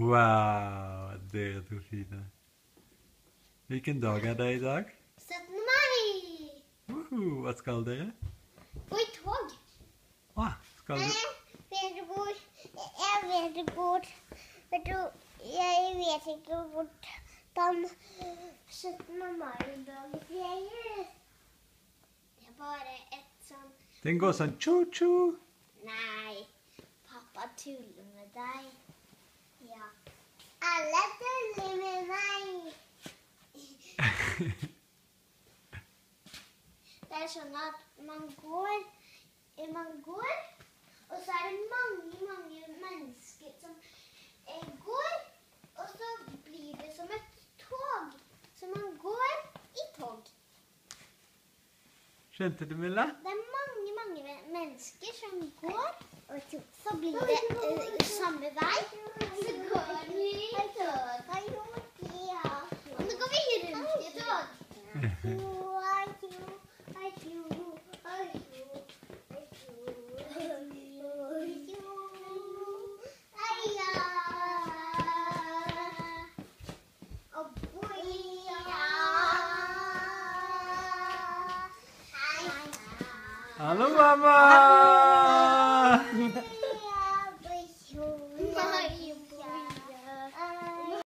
Wow, det er to fine. Hvilken dag er det i dag? 17. mai! Hva skal dere? Gå i tog. Skal du? Jeg vet hvor. Jeg vet ikke hvor den 17. mai-dagen feires. Det er bare et sånn... Den går sånn tjo-tjo. Nei, pappa tuller med deg. Ja. Alle tuller med meg. Det er sånn at man går, og så er det mange mennesker som går, og så blir det som et tog. Så man går i tog. Skjønte du, Milla? Det er mange mennesker som går, og så blir det samme vei. Så går vi i tog. Og nå går vi rundt i tog. Hallo, mamma!